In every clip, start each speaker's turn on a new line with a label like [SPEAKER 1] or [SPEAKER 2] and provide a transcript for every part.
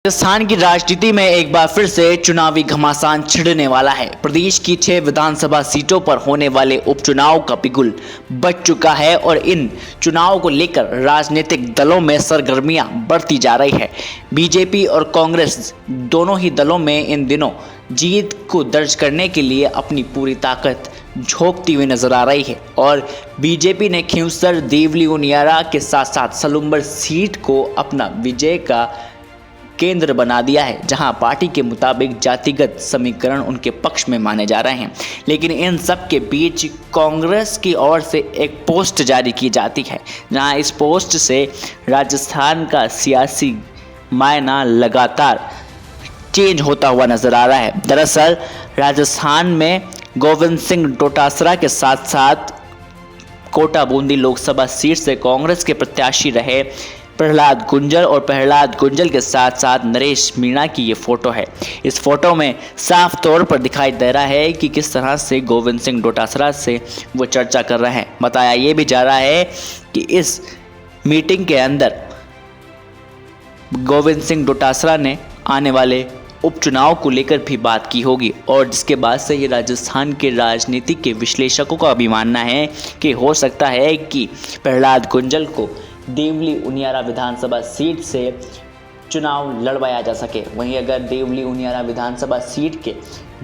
[SPEAKER 1] राजस्थान की राजनीति में एक बार फिर से चुनावी घमासान छिड़ने वाला है। प्रदेश की 6 विधानसभा सीटों पर होने वाले उपचुनाव का बिगुल बज चुका है और इन चुनावों को लेकर राजनीतिक दलों में सरगर्मियां बढ़ती जा रही है। बीजेपी और कांग्रेस दोनों ही दलों में इन दिनों जीत को दर्ज करने के लिए अपनी पूरी ताकत झोंकती हुई नजर आ रही है और बीजेपी ने खींवसर, देवली, उनियारा के साथ साथ सलूंबर सीट को अपना विजय का केंद्र बना दिया है, जहां पार्टी के मुताबिक जातिगत समीकरण उनके पक्ष में माने जा रहे हैं। लेकिन इन सब के बीच कांग्रेस की ओर से एक पोस्ट जारी की जाती है, जहां इस पोस्ट से राजस्थान का सियासी मायना लगातार चेंज होता हुआ नजर आ रहा है। दरअसल राजस्थान में गोविंद सिंह डोटासरा के साथ साथ कोटा बूंदी लोकसभा सीट से कांग्रेस के प्रत्याशी रहे प्रहलाद गुंजल और प्रहलाद गुंजल के साथ साथ नरेश मीणा की ये फोटो है। इस फोटो में साफ तौर पर दिखाई दे रहा है कि किस तरह से गोविंद सिंह डोटासरा से वो चर्चा कर रहे हैं। बताया ये भी जा रहा है कि इस मीटिंग के अंदर गोविंद सिंह डोटासरा ने आने वाले उपचुनाव को लेकर भी बात की होगी और जिसके बाद से ये राजस्थान के राजनीति के विश्लेषकों का भी मानना है कि हो सकता है कि प्रहलाद गुंजल को देवली उनियारा विधानसभा सीट से चुनाव लड़वाया जा सके। वहीं अगर देवली उनियारा विधानसभा सीट के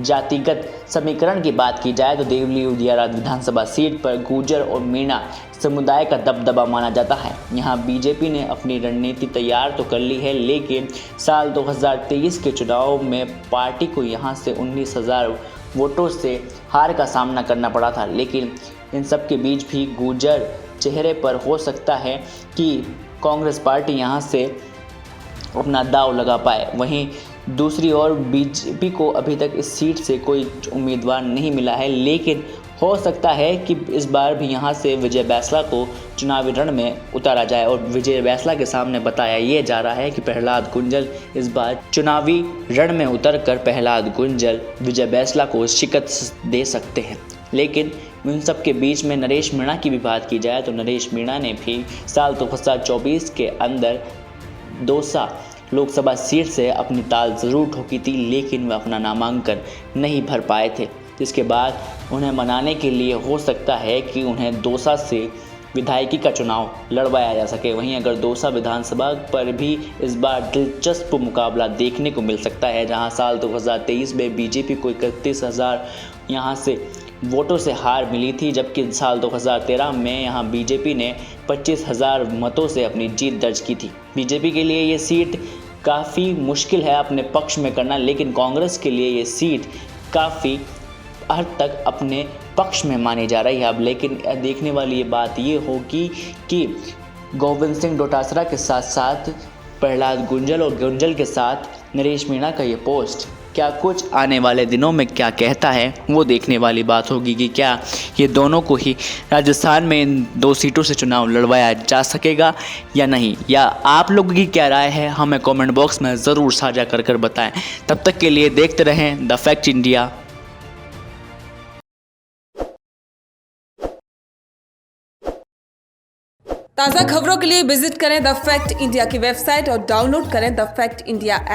[SPEAKER 1] जातिगत समीकरण की बात की जाए तो देवली उनियारा विधानसभा सीट पर गुर्जर और मीणा समुदाय का दबदबा माना जाता है। यहां बीजेपी ने अपनी रणनीति तैयार तो कर ली है, लेकिन साल 2023 के चुनाव में पार्टी को यहां से 19,000 वोटों से हार का सामना करना पड़ा था। लेकिन इन सब के बीच भी गुर्जर चेहरे पर हो सकता है कि कांग्रेस पार्टी यहां से अपना दांव लगा पाए। वहीं दूसरी ओर बीजेपी को अभी तक इस सीट से कोई उम्मीदवार नहीं मिला है, लेकिन हो सकता है कि इस बार भी यहां से विजय बैसला को चुनावी रण में उतारा जाए और विजय बैसला के सामने बताया ये जा रहा है कि प्रहलाद गुंजल इस बार चुनावी रण में उतरकर प्रहलाद गुंजल विजय बैसला को शिकस्त दे सकते हैं। लेकिन इन सब के बीच में नरेश मीणा की भी बात की जाए तो नरेश मीणा ने भी साल 2024 के अंदर दौसा लोकसभा सीट से अपनी ताल ज़रूर ठोकी थी, लेकिन वह अपना नामांकन नहीं भर पाए थे, जिसके बाद उन्हें मनाने के लिए हो सकता है कि उन्हें दौसा से विधायकी का चुनाव लड़वाया जा सके। वहीं अगर दौसा विधानसभा पर भी इस बार दिलचस्प मुकाबला देखने को मिल सकता है, जहां साल 2023 में बीजेपी को 31,000 यहां से वोटों से हार मिली थी, जबकि साल 2013 में यहां बीजेपी ने 25,000 मतों से अपनी जीत दर्ज की थी। बीजेपी के लिए ये सीट काफ़ी मुश्किल है अपने पक्ष में करना, लेकिन कांग्रेस के लिए ये सीट काफ़ी हद तक अपने पक्ष में मानी जा रही है। अब लेकिन देखने वाली ये बात ये होगी कि गोविंद सिंह डोटासरा के साथ साथ प्रहलाद गुंजल और गुंजल के साथ नरेश मीणा का ये पोस्ट क्या कुछ आने वाले दिनों में क्या कहता है, वो देखने वाली बात होगी कि क्या ये दोनों को ही राजस्थान में इन 2 सीटों से चुनाव लड़वाया जा सकेगा या नहीं, या आप लोगों की क्या राय है हमें कमेंट बॉक्स में ज़रूर साझा कर बताएं। तब तक के लिए देखते रहें द फैक्ट इंडिया।
[SPEAKER 2] ताज़ा खबरों के लिए विजिट करें द फैक्ट इंडिया की वेबसाइट और डाउनलोड करें द फैक्ट इंडिया ऐप।